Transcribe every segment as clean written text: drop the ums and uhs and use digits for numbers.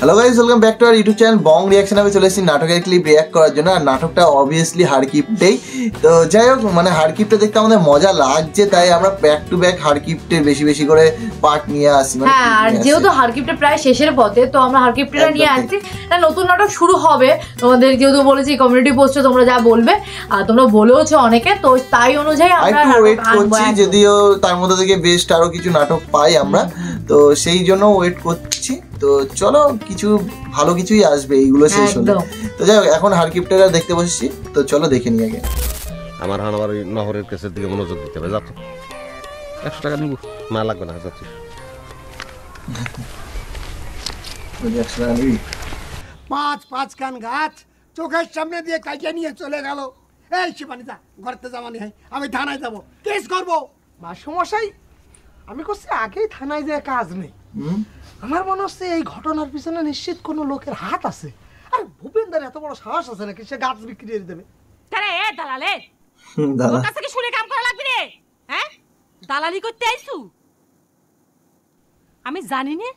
Hello guys, welcome back to our YouTube channel Bong reaction. আমি চলে এসেছি নাটকের ক্লিপ রিয়াক্ট করার জন্য। আর নাটকটা অবভিয়াসলি হারকিপ্টেই। তো যাই হোক, মানে হারকিপ্টে দেখতে আমাদের মজা লাগছে, তাই আমরা ব্যাক টু ব্যাক হারকিপ্টের বেশি বেশি করে পার্ট নিয়ে আসি। হ্যাঁ, আর যেহেতু হারকিপ্টে প্রায় শেষের পথে, তো আমরা হারকিপ্টেটা নিয়ে আসছি। নতুন নাটক শুরু হবে, তোমাদের যেহেতু বলেছি কমিউনিটি পোস্টে তোমরা যা বলবে, আর তোমরা বলেওছো অনেকে, তো তাই অনুযায়ী আমরা ওয়েট করছি। যদিও তার মধ্যে থেকে বেস্ট আরো কিছু নাটক পাই আমরা, তো সেই জন্য ওয়েট করছি। তো চলো, কিছু ভালো কিছুই আসবে এইগুলো শেষ হলে। তো যাই হোক, এখন হারকিপ্টেটা দেখতে বসেছি, তো চলো দেখে নিই আগে। আমার আমার ওই নহরের কেসের দিকে মনোযোগ দিতে হবে। যাচ্ছ 100 টাকা নিব না, লাগবে না, যাচ্ছি। 100 টাকা নিবি? 5 কান গাছ চোখের সামনে দিয়ে কাটিয়ে নিয়ে চলে গেল। এই শিবানী দা, ঘরতে যাওয়া নেই, আমি থানায় যাবো, কেস করবো। মাসমশাই, আমি করছি আগেই থানায় যায় কাজ নেই। আমার মনে হচ্ছে এই ঘটনার পিছনে নিশ্চিত কোনো লোকের হাত আছে। আর ভূপেন্দ্র এত বড় সাহস আছে নাকি সে গাছ বিক্রি করে দেবে? তারে এ দালালে, তোর কাছে কি শুনে কাম করা লাগবে রে? হ্যাঁ, দালালি করতে আইছু? আমি জানি না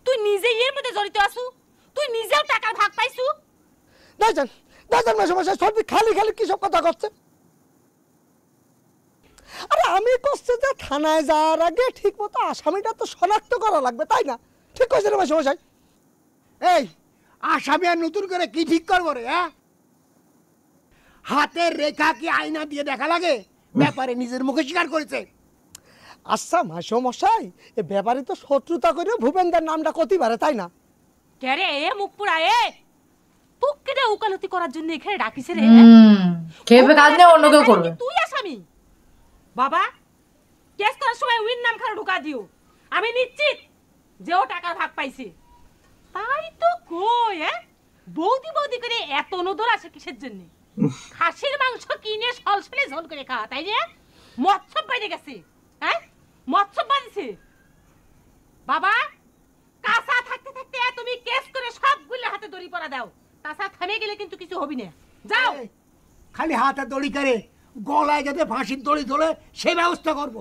তুই নিজে এর মধ্যে জড়িত আছু, তুই নিজেও টাকার ভাগ পাইছু। দেখেন দেখেন মাসমশাই, সত্যি খালি খালি কি সব কথা করছে। আরে আমি করছি যে থানায় যাওয়ার আগে ঠিক মতো আসামিটা তো শনাক্ত করা লাগবে, তাই না? ঠিক কইছে রে মাসমশাই। এই আসামি আর নতুন করে কি ঠিক করবো রে? হ্যাঁ, হাতের রেখা কি আয়না দিয়ে দেখা লাগে? ব্যাপারে নিজের মুখে স্বীকার করেছে। আচ্ছা মাসমশাই, এ ব্যাপারে তো শত্রুতা করে ভূপেন্দ্রের নামটা কতি পারে, তাই না? কে রে এ মুখপুরা, এ তোকে দে উকালতি করার জন্য এখানে ডাকিছে রে? খেপে কাজ নেই, অন্য কেউ করবে। তুই আসামি বাবা, কেস করার সময় উইন নাম খানা ঢুকা দিও। আমি নিশ্চিত যে ও টাকার ভাগ পাইছে। তাই তো কই, বৌদি বৌদি করে এত নদর আসে কিসের জন্য? খাসির মাংস কিনে সলসলে ঝোল করে খাওয়া, তাই যে মৎসব বাইরে গেছে। হ্যাঁ, মৎসব বাঁধছে বাবা। কাঁচা থাকতে থাকতে তুমি কেস করে সবগুলো হাতে দড়ি পরা দাও, তাছাড়া থামে গেলে কিন্তু কিছু হবি না। যাও। খালি হাতে দড়ি করে গলায় যাতে ফাঁসির দড়ি ধরে সে ব্যবস্থা করবো।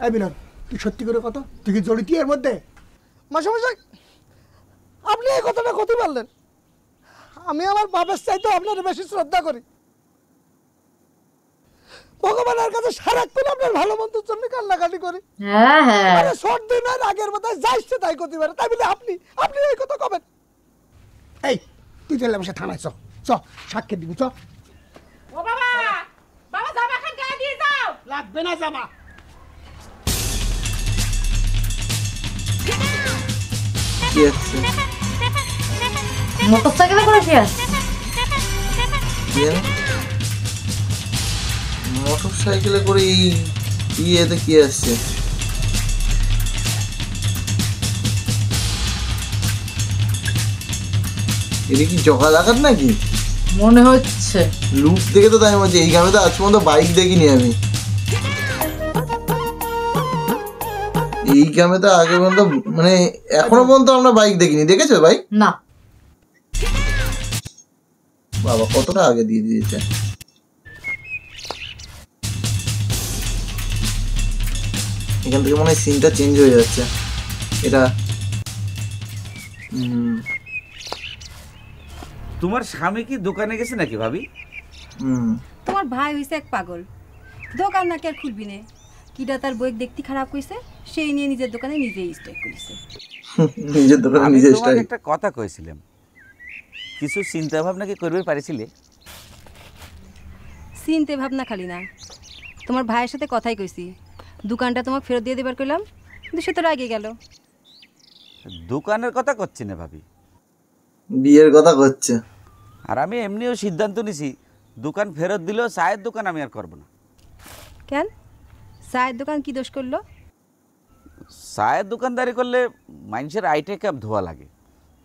এই বিনোদ, তুই সত্যি করে কত, তুই কি জড়িত এর মধ্যে? মাসমশাই, আপনি এই কথাটা ক্ষতি পারলেন। আমি আমার বাবার চাইতে আপনার বেশি শ্রদ্ধা করি। ভগবানের কাছে সারাক্ষণ আপনার ভালো মন্দের জন্য কান্নাকাটি করি। আরে সর্দি না, আগের মাথায় যা ইচ্ছে তাই করতে পারে, তাই বলে আপনি আপনি এই কথা কবেন? এই তুই চলে আমার সাথে থানায় চ, সাক্ষী দিবি, চ। ও বাবা, বাবা জামা খান গায়ে দিয়ে যাও। লাগবে না জামা। মোটরসাইকেলে করে কি আসছে? মোটরসাইকেলে করে ইয়েতে কি আসছে? এটা কি জগা লাগাত নাকি মনে হচ্ছে? লুক দেখে তো তাই মনে, এই গ্রামে তো আজ পর্যন্ত বাইক দেখিনি আমি। এই গ্রামে তো আগে পর্যন্ত, মানে এখনো পর্যন্ত আমরা বাইক দেখিনি। দেখেছো ভাই? না বাবা, কতটা আগে দিয়ে দিয়েছে। এখান থেকে মনে হয় সিনটা চেঞ্জ হয়ে যাচ্ছে। এটা তোমার স্বামী কি দোকানে গেছে নাকি ভাবি? তোমার ভাই হইছে এক পাগল, দোকান নাকি আর খুলবি না। কিডা তার বই দেখতে খারাপ কইছে, সেই নিয়ে নিজের দোকানে নিজেই স্ট্রাইক করেছে। নিজের দোকানে নিজে স্ট্রাইক। একটা কথা কইছিলাম, কিছু চিন্তা ভাবনা কি করবে পারিছিলে? চিন্তা ভাবনা খালি না, তোমার ভাইয়ের সাথে কথাই কইছি, দোকানটা তোমাকে ফেরত দিয়ে দেবার কইলাম, কিন্তু সে তো রাগে গেল। দোকানের কথা করছি না ভাবি, বিয়ের কথা করছে। আর আমি এমনিও সিদ্ধান্ত নিছি, দোকান ফেরত দিলেও চায়ের দোকান আমি আর করবো না। কেন? চায়ের দোকান কি দোষ করলো? চায়ের দোকানদারি করলে মানুষের আইটে কাপ ধোয়া লাগে,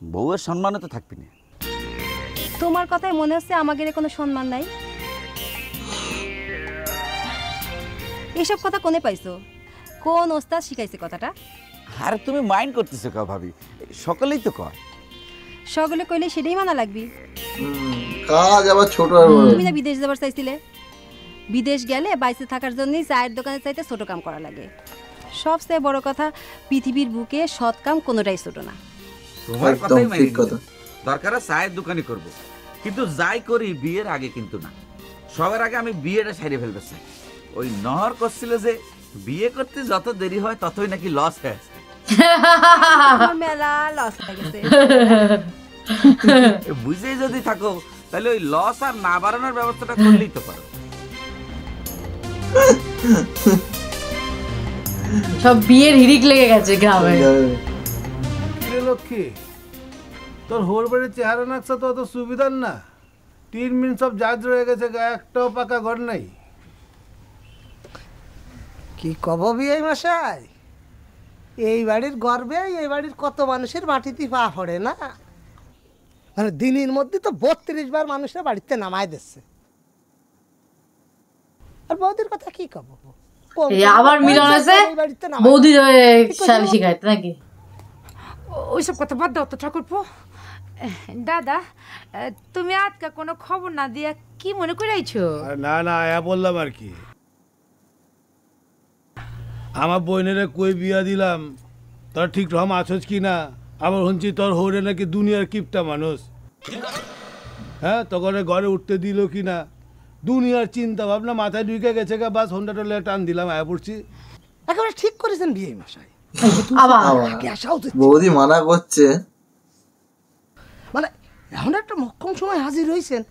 বউয়ের সম্মানও তো থাকবি না। তোমার কথায় মনে হচ্ছে আমাদের কোনো সম্মান নাই। এসব কথা কোনে পাইছো? কোন ওস্তাদ শিখাইছে কথাটা? আর তুমি মাইন্ড করতেছো কেউ ভাবি? সকলেই তো কয়। সকলে কইলে সেটাই মানা লাগবি। কাজ আবার ছোট। তুমি না বিদেশ যাবার চাইছিলে? বিদেশ গেলে বাইসে থাকার জন্যই চায়ের দোকানে চাইতে ছোট কাম করা লাগে। সবচেয়ে বড় কথা, পৃথিবীর বুকে সৎ কাম কোনোটাই ছোট না। তোমার একদম কথাই মাইনে ঠিক কথা। নিলাম। দরকার হয় চায়ের দোকানই করব, কিন্তু যাই করি বিয়ের আগে কিন্তু না। সবার আগে আমি বিয়েটা সাইরে ফেলতে চাই। ওই নহর করছিল যে বিয়ে করতে যত দেরি হয় ততই নাকি লস হয়ে আছে। আমার মেলা লস হয়ে গেছে। বুঝেই যদি থাকো তাহলে ওই লস আর না বাড়ানোর ব্যবস্থাটা করলেই তো পারো। সব বিয়ের হিড়িক লেগে গেছে গ্রামে। কিরে লক্ষ্মী, তোর হোর বাড়ির চেহারা নাকশা তো অত সুবিধার না। 3 মিনিট সব জাজ রয়ে গেছে, একটাও পাকা ঘর নাই। কি কব বিয়ে মশাই, এই বাড়ির গর্বে এই বাড়ির কত মানুষের মাটিতে পা পড়ে না। মানে দিনের মধ্যে তো 32 বার মানুষরা বাড়িতে নামায় দিচ্ছে। আর বৌদির কথা কি কব, এই আবার মিলন আছে বৌদি শিখাইতে নাকি? ওইসব কথা বাদ দাও তো ঠাকুরপো। দাদা, তুমি আজকে কোনো খবর না দিয়া কি মনে করাইছো? না না, বললাম আর কি, আমার বোনেরে কই বিয়া দিলাম, তোর ঠিক রকম আছোস কি না। আবার শুনছি তোর হৌরে নাকি দুনিয়ার কিপটা মানুষ। হ্যাঁ, তখন ঘরে উঠতে দিল কি না, দুনিয়ার চিন্তা ভাবনা মাথায় ঢুকে গেছে গা। বাস হোন্ডাটা টান দিলাম, আয়া পড়ছি। একেবারে ঠিক করেছেন বিয়ে মশাই। বৌদি মানা করছে, মানে এখন একটা মক্ষম সময় হাজির হয়েছেন,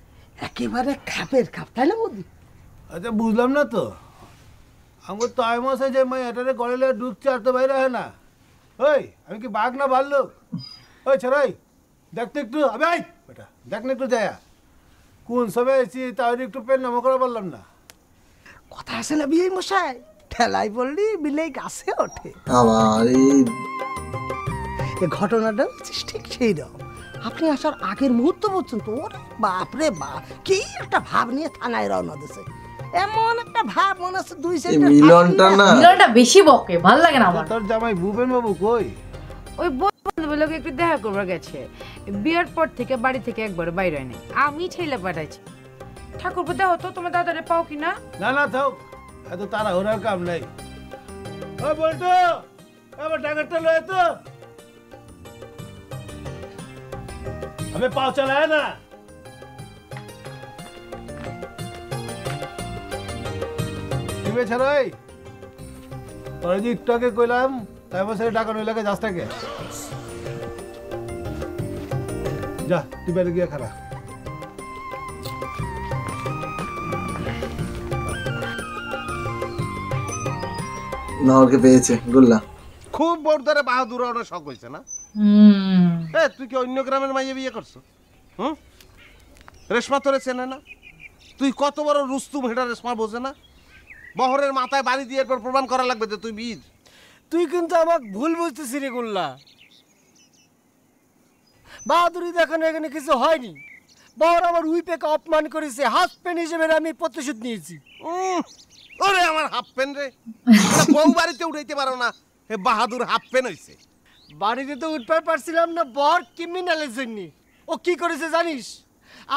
একেবারে খাপের খাপ, তাই না বৌদি? আচ্ছা, বুঝলাম না তো। আমার তো আয় মশাই যে মাই এটারে গড়ে ঢুকছে আর তো বাইরে হয় না। ওই আমি কি বাঘ না ভাল্লুক? ওই ছেড়াই দেখতে একটু, আবে আই বেটা, দেখ না একটু যায় কোন সবে এসি, তাহলে একটু পেন নামো করে বললাম না। কথা আছে না বিয়ে মশাই, ঠেলাই পড়লি বিলে গাছে ওঠে। আবার এই ঘটনাটা ঠিক সেই রকম। আপনি আসার আগের মুহূর্ত পর্যন্ত ওরে বাপরে বাপ, কি একটা ভাব নিয়ে থানায় রওনা দিছে। এমন একটা ভাব মনে হচ্ছে দুই সাইডে মিলনটা বেশি বকে, ভালো লাগে না আমার। তোর জামাই ভূপেন বাবু কই? ওই বন্ধুদের লোক একটু দেখা করবার গেছে। বিয়ের পর থেকে বাড়ি থেকে একবার বাইরে হয় নাই, আমি ঠেলে পাঠাইছি। ঠাকুরপো দেখো তো তোমার দাদারে পাও কিনা। না না থাক, এত তারা ওরার কাম নাই। ওই বলতো এবার টাকাটা লয় তো, আমি পাও চালায় না। দিবে ছাড়াই তোরা যে একটু আগে কইলাম, তারপর সে টাকা নই লাগে যাস টাকে যা, তুই বাইরে গিয়ে খারা। নহরকে পেয়েছে গুল্লা। খুব বড় ধরে বাহাদুর অনেক শখ হয়েছে না? তুই কি অন্য গ্রামের মাইয়ে বিয়ে করছো? রেশমা তোরে চেনে না? তুই কত বড় রুস্তুম, হেটা রেশমা বোঝে না? বহরের মাথায় বাড়ি দিয়ে এরপর প্রমাণ করা লাগবে যে তুই বীর। তুই কিন্তু আমাকে ভুল বুঝতেছিস রে গুল্লা। বাহাদুরি দেখানো এখানে কিছু হয়নি। বহর আমার উইপেকে অপমান করেছে, হাজবেন্ড হিসেবে আমি প্রতিশোধ নিয়েছি। ওরে আমার হাফ প্যান্ট রে, বউ বাড়িতে উঠাইতে পারো না, হে বাহাদুর হাফ প্যান্ট হইছে। বাড়িতে তো উঠতে পারছিলাম না বর ক্রিমিনালের জন্য। ও কি করেছে জানিস?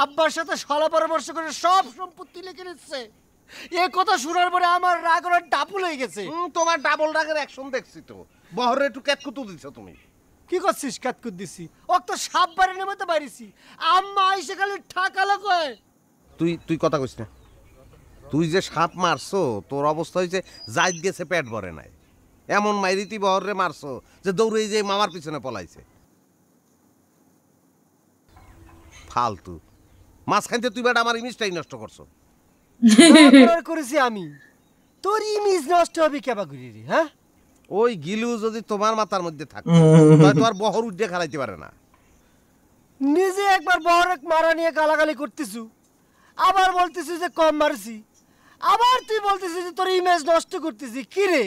আব্বার সাথে সলা পরামর্শ করে সব সম্পত্তি লিখে নিচ্ছে। এ কথা শোনার পরে আমার রাগ ওরা ডাবল হয়ে গেছে। তোমার ডাবল রাগের অ্যাকশন দেখছি তো। বহরে একটু ক্যাতকুতু দিছো তুমি। কি করছিস? ক্যাতকুত দিছি? ও তো সাপ বাড়ি নেমে তো বাইরেছি। আম্মা আইসে খালি ঠাকালো কয়। তুই কথা কইস না। তুই যে সাপ মারছো, তোর অবস্থা হয়েছে জাইদ গেছে পেট ভরে নাই। এমন মাইরিতি বহরে মারছো যে দৌড়ে যে মামার পিছনে পলাইছে। ফালতু মাঝখানতে তুই বেটা আমার ইমেজটাই নষ্ট করছো। করেছি আমি, তোর ইমেজ নষ্ট হবে কেবা করি রে? হ্যাঁ, ওই গিলু যদি তোমার মাথার মধ্যে থাকে তোমার বহর উঠে খালাইতে পারে না। নিজে একবার বহরেক মারা নিয়ে গালাগালি করতেছু, আবার বলতেছিস যে কম মারছি, আবার তুই বলতেছিস যে তোর ইমেজ নষ্ট করতেছি। কি রে?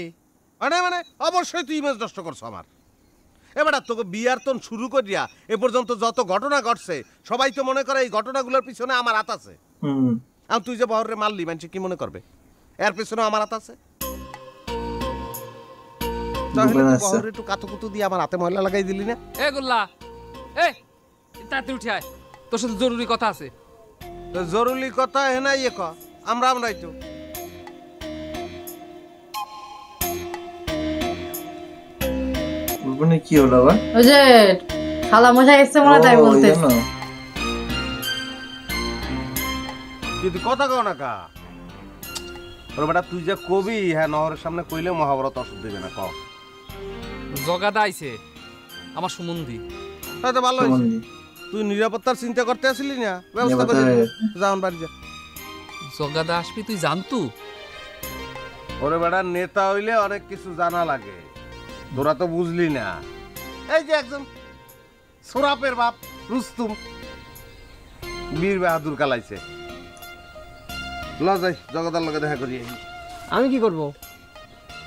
মানে অবশ্যই তুই ইমেজ নষ্ট করছো আমার। এবার তোকে বিয়ার তন শুরু করিয়া এ পর্যন্ত যত ঘটনা ঘটছে, সবাই তো মনে করে এই ঘটনাগুলোর পিছনে আমার হাত আছে। আর তুই যে বহরে মারলি, মানুষ কি মনে করবে এর পিছনে আমার হাত আছে? বহরে একটু কাতুকুতু দিয়ে আমার হাতে ময়লা লাগাই দিলি না? এ গোল্লা, এ তাড়াতাড়ি উঠে আয়, তোর সাথে জরুরি কথা আছে। জরুরি কথা হে না, ইয়ে আমরাই তো কি হলো আবার? ওই যে শালা মশাই এসছে মনে হয় তাই বলতে। তুই কথা কও না কা ওরে বেটা, তুই যে কবি হ্যাঁ নহরের সামনে কইলে মহাভারত অসুখ দিবে না। কও জগাদা আইছে আমার সম্বন্ধী। তাই তো ভালো হইছে। তুই নিরাপত্তার চিন্তা করতে আসলি না, ব্যবস্থা করে যাওন বাড়ি যা। জগাদা আসবি তুই জানতু? ওরে বেটা, নেতা হইলে অনেক কিছু জানা লাগে, তোরা তো বুঝলি না। এই যে একজন সোরাপের বাপ রুস্তুম বীর বাহাদুর কালাইছে। ল যাই জগদার লগে দেখা করি। আমি কি করব?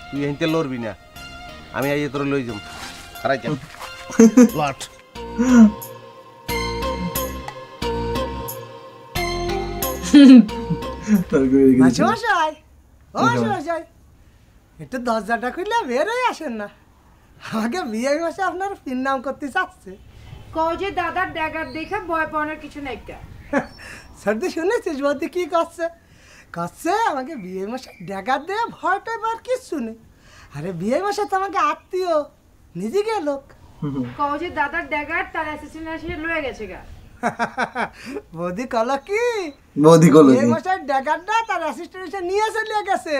তুই এনতে লড়বি না, আমি আইয়ে তোর লই যাম। আরাই যা লট। মশাই, ও মশাই, একটু দরজাটা খুললে বের হয়ে আসেন না। আমাকে বিয়ে বসে আপনার ফির নাম করতে চাচ্ছে। কজে দাদার ড্যাগার দেখে ভয় পাওয়ার কিছু নাই। সর্দি শুনেছিস বলতে কি করছে? করছে আমাকে বিয়ে মশাই ড্যাগার দিয়ে ভয় পাইবার কিচ্ছু নেই। আরে বিয়ে মশাই তো আমাকে আত্মীয়, নিজেকে লোক। কজে দাদার ড্যাগার তার অ্যাসিস্ট্যান্ট লয়ে গেছে গা। বৌদি কলো কি? বৌদি কলো বিয়ে কি? মশাই ড্যাগারটা তার অ্যাসিস্ট্যান্ট নিয়ে চলে গেছে।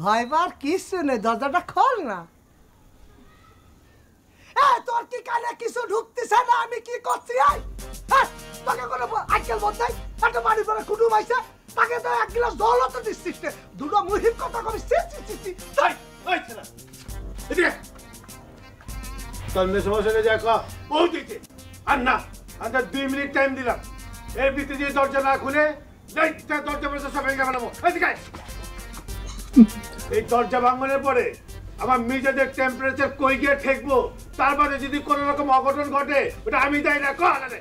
ভয় পাওয়ার কিচ্ছু নেই, দরজাটা খোল না। তোর কি কানে কিছু ঢুকতেছে না? আমি কি করছি? তোকে কোনো আজকাল বলতে একটা বাড়ি পরে কুটুম আইছে, তাকে তো এক গ্লাস জলও তো দিচ্ছিস না। দুটো মুহিম কথা কবি তোর মেয়ে সমস্যা যা ক ও দিতে আর না, আমরা 2 মিনিট টাইম দিলাম। এর ভিতরে যে দরজা না খুলে দরজা পড়ে সব ভেঙে বানাবো। এই দরজা ভাঙনের পরে আমার মেজাজের টেম্পারেচার কই গিয়ে ঠেকবো, তারপরে যদি কোনো রকম অঘটন ঘটে ওটা আমি দায়ী না। কানে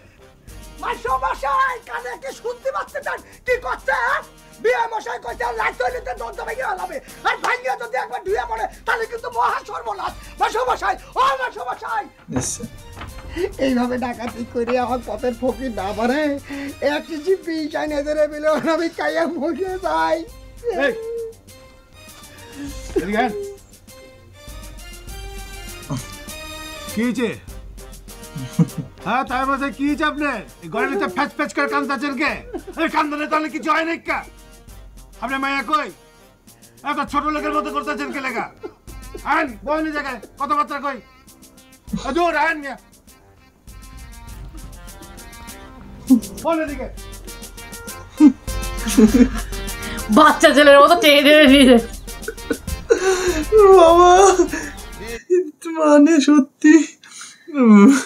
কি শুনতে পাচ্ছে? কি করছে? বিয়ে মশাই কইছে লাইট হইলে দরজা ভেঙে হলাবে, আর ভাঙিয়ে যদি একবার ধুয়ে পড়ে তাহলে কিন্তু মহা সর্বনাশ। মশাই, ও মশাই, এইভাবে ডাকাতি করে আমার পথের ফকির না পারে। এক কেজি পিস আইনে ধরে বিলে আমি কাইয়া মরে যাই। কি হয়েছে? হ্যাঁ তাই বলছে কি হয়েছে আপনার? ঘরের ভিতরে ফ্যাচ ফ্যাচ করে কান্দাছেন কে? কান্দানে তাহলে কিছু হয় নাই কা? আপনার মায়া কই? এত ছোট লোকের মতো করতেছেন কে লেগা? আইন বয়নি জায়গায় কথাবার্তা কই? দূর আইন মিয়া বলে দিকে। বাচ্চা ছেলের মতো টেনে টেনে নিয়ে যায়। বাবা মানে সত্যি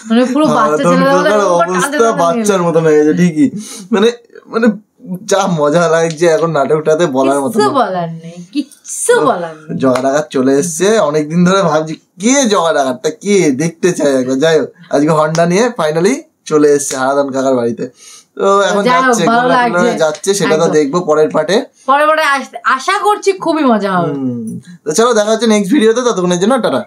মানে পুরো বাচ্চা ছেলের অবস্থা বাচ্চার মতন হয়ে গেছে। ঠিকই মানে মানে যা মজা লাগছে এখন নাটকটাতে বলার মতো বলার নেই, কিচ্ছু বলার নেই। জগা ডাকাত চলে এসছে, অনেকদিন ধরে ভাবছি কে জগা ডাকাতটা, কে দেখতে চাই একবার। যাই হোক আজকে হন্ডা নিয়ে ফাইনালি চলে এসছে হারাধন কাকার বাড়িতে। তো এখন যাচ্ছে সেটা তো দেখবো পরের পার্টে। আশা করছি খুবই মজা হবে। তো চলো দেখা হচ্ছে নেক্সট ভিডিওতে, ততক্ষণের জন্য টাটা।